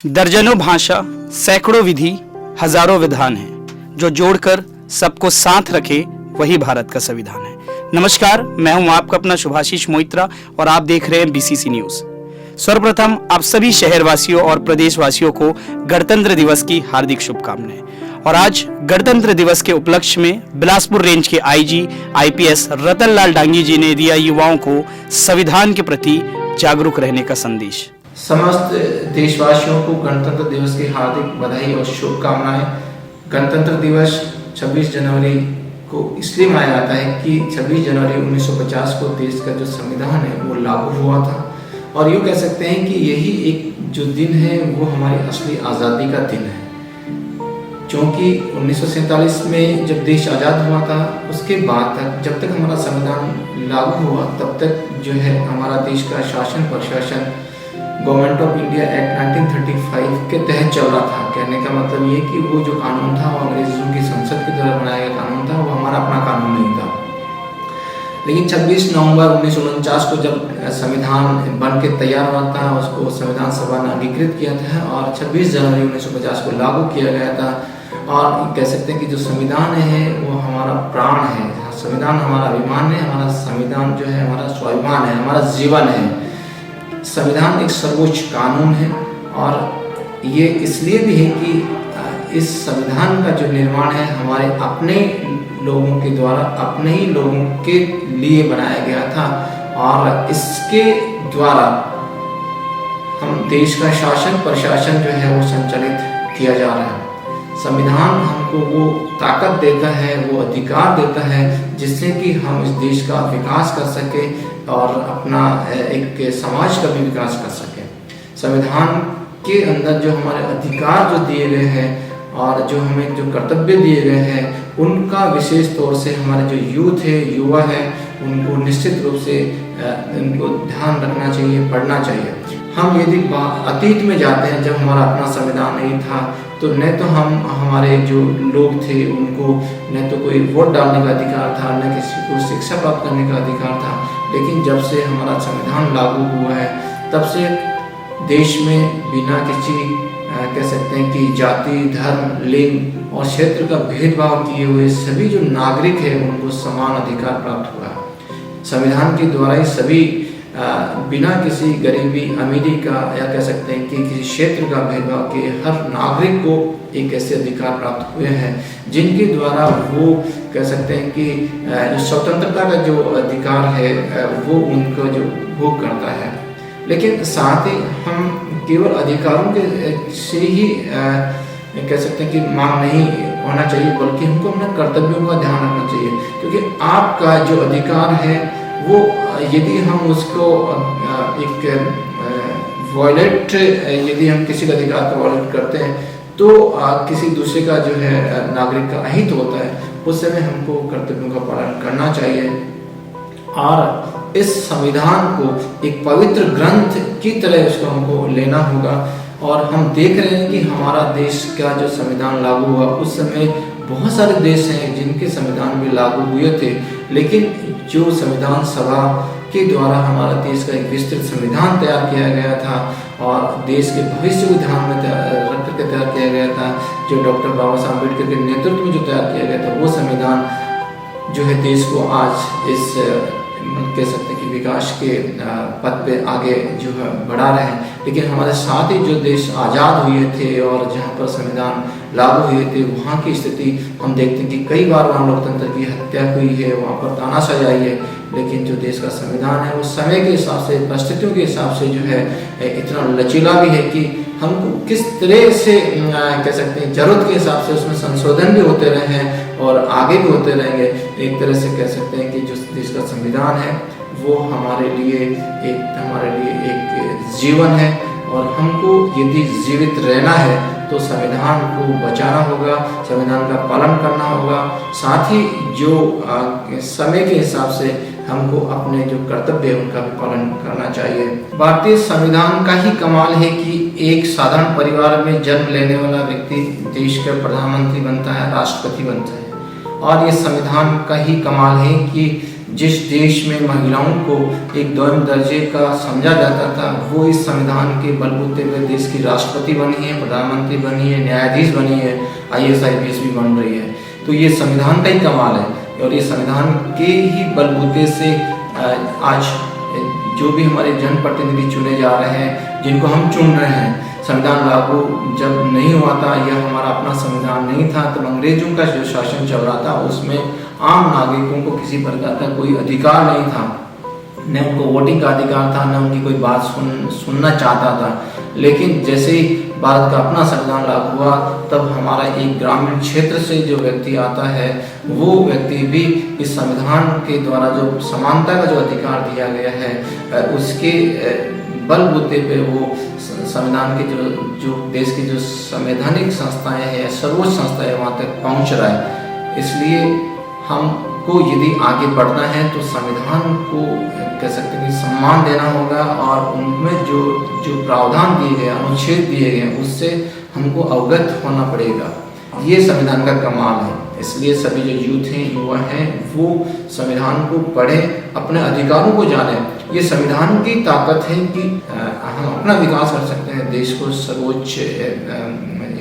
दर्जनों भाषा, सैकड़ों विधि, हजारों विधान हैं जो जोड़कर सबको साथ रखे वही भारत का संविधान है। नमस्कार, मैं हूं आपका अपना शुभाशीष मोइत्रा और आप देख रहे हैं बीसीसी न्यूज। सर्वप्रथम आप सभी शहरवासियों और प्रदेशवासियों को गणतंत्र दिवस की हार्दिक शुभकामनाएं। और आज गणतंत्र दिवस के उपलक्ष्य में बिलासपुर रेंज के आईजी आईपीएस रतन लाल डांगी जी ने दिया युवाओं को संविधान के प्रति जागरूक रहने का संदेश। समस्त देशवासियों को गणतंत्र दिवस की हार्दिक बधाई और शुभकामनाएं। गणतंत्र दिवस 26 जनवरी को इसलिए मनाया जाता है कि 26 जनवरी 1950 को देश का जो संविधान है वो लागू हुआ था और यूँ कह सकते हैं कि यही एक जो दिन है वो हमारी असली आज़ादी का दिन है। क्योंकि 1947 में जब देश आज़ाद हुआ था उसके बाद तक जब तक हमारा संविधान लागू हुआ तब तक जो है हमारा देश का शासन प्रशासन गवर्नमेंट ऑफ इंडिया एक्ट 1935 के तहत चल रहा था। कहने का मतलब ये कि वो जो कानून था वो अंग्रेजों की संसद के द्वारा बनाया गया कानून था, वो हमारा अपना कानून नहीं था। लेकिन 26 नवंबर 1949 को जब संविधान बन के तैयार हुआ था उसको संविधान सभा ने अंगीकृत किया था और 26 जनवरी 1950 को लागू किया गया था। और कह सकते हैं कि जो संविधान है वो हमारा प्राण है, संविधान हमारा अभिमान है, हमारा संविधान जो है हमारा स्वाभिमान है, हमारा जीवन है। संविधान एक सर्वोच्च कानून है और ये इसलिए भी है कि इस संविधान का जो निर्माण है हमारे अपने लोगों के द्वारा अपने ही लोगों के लिए बनाया गया था और इसके द्वारा हम देश का शासन प्रशासन जो है वो संचालित किया जा रहा है। संविधान हमको वो ताकत देता है, वो अधिकार देता है जिससे कि हम इस देश का विकास कर सकें और अपना एक समाज का भी विकास कर सकें। संविधान के अंदर जो हमारे अधिकार जो दिए गए हैं और जो हमें जो कर्तव्य दिए गए हैं उनका विशेष तौर से हमारे जो यूथ है युवा है उनको निश्चित रूप से उनको ध्यान रखना चाहिए, पढ़ना चाहिए। हम यदि अतीत में जाते हैं जब हमारा अपना संविधान नहीं था तो न तो हम हमारे जो लोग थे उनको न तो कोई वोट डालने का अधिकार था, न किसी को शिक्षा प्राप्त करने का अधिकार था। लेकिन जब से हमारा संविधान लागू हुआ है तब से देश में बिना किसी कह सकते हैं कि जाति धर्म लिंग और क्षेत्र का भेदभाव किए हुए सभी जो नागरिक है उनको समान अधिकार प्राप्त हुआ है। संविधान के द्वारा ही सभी बिना किसी गरीबी अमीरी का या कह सकते हैं कि किसी क्षेत्र का भेदभाव के हर नागरिक को एक ऐसे अधिकार प्राप्त हुए हैं जिनके द्वारा वो कह सकते हैं कि जो स्वतंत्रता का जो अधिकार है वो उनको जो भोग करता है। लेकिन साथ ही हम केवल अधिकारों के से ही कह सकते हैं कि मांग नहीं होना चाहिए बल्कि हमको अपने कर्तव्यों का ध्यान रखना चाहिए। क्योंकि आपका जो अधिकार है वो यदि हम उसको एक वॉयलेट यदि हम किसी का अधिकार को वॉयलेट करते हैं तो किसी दूसरे का जो है नागरिक का अहित होता है, उस समय हमको कर्तव्यों का पालन करना चाहिए। और इस संविधान को एक पवित्र ग्रंथ की तरह उसको हमको लेना होगा। और हम देख रहे हैं कि हमारा देश का जो संविधान लागू हुआ उस समय बहुत सारे देश हैं जिनके संविधान भी लागू हुए थे, लेकिन जो संविधान सभा के द्वारा हमारा देश का एक विस्तृत संविधान तैयार किया गया था और देश के भविष्य को ध्यान में रख करके तैयार किया गया था, जो डॉक्टर बाबा साहब अम्बेडकर के नेतृत्व में जो तैयार किया गया था वो संविधान जो है देश को आज इस कह सकते हैं कि विकास के पथ पे आगे जो है बढ़ा रहे हैं। लेकिन हमारे साथ ही जो देश आज़ाद हुए थे और जहाँ पर संविधान लागू हुए थे वहाँ की स्थिति हम देखते हैं कि कई बार वहाँ लोकतंत्र की हत्या हुई है, वहाँ पर तानाशाही आई है। लेकिन जो देश का संविधान है वो समय के हिसाब से परिस्थितियों के हिसाब से जो है इतना लचीला भी है कि हमको किस तरह से कह सकते हैं जरूरत के हिसाब से उसमें संशोधन भी होते रहे हैं और आगे भी होते रहेंगे। एक तरह से कह सकते हैं कि जो देश का संविधान है वो हमारे लिए एक जीवन है और हमको यदि जीवित रहना है तो संविधान को बचाना होगा, संविधान का पालन करना होगा। साथ ही जो समय के हिसाब से हमको अपने जो कर्तव्य है उनका भी पालन करना चाहिए। भारतीय संविधान का ही कमाल है कि एक साधारण परिवार में जन्म लेने वाला व्यक्ति देश का प्रधानमंत्री बनता है, राष्ट्रपति बनता है। और ये संविधान का ही कमाल है कि जिस देश में महिलाओं को एक दोयम दर्जे का समझा जाता था, वो इस संविधान के बलबूते पर देश की राष्ट्रपति बनी है, प्रधानमंत्री बनी है, न्यायाधीश बनी है, IAS IPS भी बन रही है। तो ये संविधान का ही कमाल है और ये संविधान के ही बलबूते से आज जो भी हमारे जनप्रतिनिधि चुने जा रहे हैं, जिनको हम चुन रहे हैं, संविधान लागू जब नहीं हुआ था, यह हमारा अपना संविधान नहीं था, तब अंग्रेजों का जो शासन चल रहा था उसमें आम नागरिकों को किसी प्रकार का कोई अधिकार नहीं था, न उनको वोटिंग का अधिकार था, न उनकी कोई बात सुनना चाहता था। लेकिन जैसे ही भारत का अपना संविधान लागू हुआ, तब हमारा एक ग्रामीण क्षेत्र से जो व्यक्ति आता है, वो व्यक्ति भी इस संविधान के द्वारा जो समानता का जो अधिकार दिया गया है, उसके बलबूते पे वो संविधान के जो देश की जो संवैधानिक संस्थाएं हैं, सर्वोच्च संस्थाएं, वहाँ तक पहुँच रहा है। इसलिए हमको यदि आगे बढ़ना है तो संविधान को कह सकते हैं कि सम्मान देना होगा और उनमें जो प्रावधान दिए गए, अनुच्छेद दिए गए, उससे हमको अवगत होना पड़ेगा। ये संविधान का कमाल है। इसलिए सभी जो यूथ हैं, युवा हैं, वो संविधान को पढ़ें, अपने अधिकारों को जानें। ये संविधान की ताकत है कि हम अपना विकास कर सकते हैं, देश को सर्वोच्च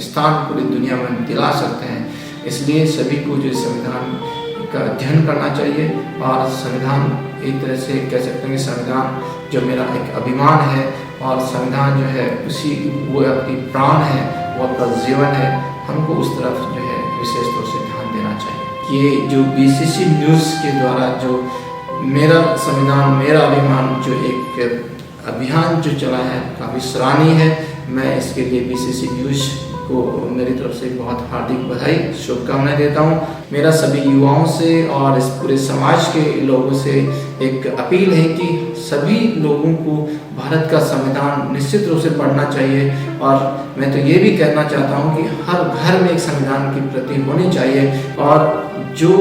स्थान पूरी दुनिया में दिला सकते हैं। इसलिए सभी को जो संविधान का अध्ययन करना चाहिए और संविधान एक तरह से कह सकते हैं कि संविधान जो मेरा एक अभिमान है और संविधान जो है उसी वो अपनी प्राण है, वो अपना जीवन है, हमको उस तरफ जो है विशेष तौर से ध्यान देना चाहिए। ये जो BCC न्यूज़ के द्वारा जो मेरा संविधान मेरा अभिमान जो एक अभियान जो चला है, काफ़ी सराहनीय है। मैं इसके लिए BCC न्यूज़ को मेरी तरफ से बहुत हार्दिक बधाई, शुभकामनाएं देता हूँ। मेरा सभी युवाओं से और इस पूरे समाज के लोगों से एक अपील है कि सभी लोगों को भारत का संविधान निश्चित रूप से पढ़ना चाहिए और मैं तो ये भी कहना चाहता हूँ कि हर घर में एक संविधान की प्रति होनी चाहिए और जो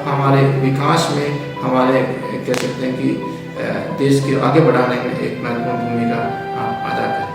हमारे विकास में, हमारे कह सकते हैं कि देश के आगे बढ़ाने में एक महत्वपूर्ण भूमिका अदा करें।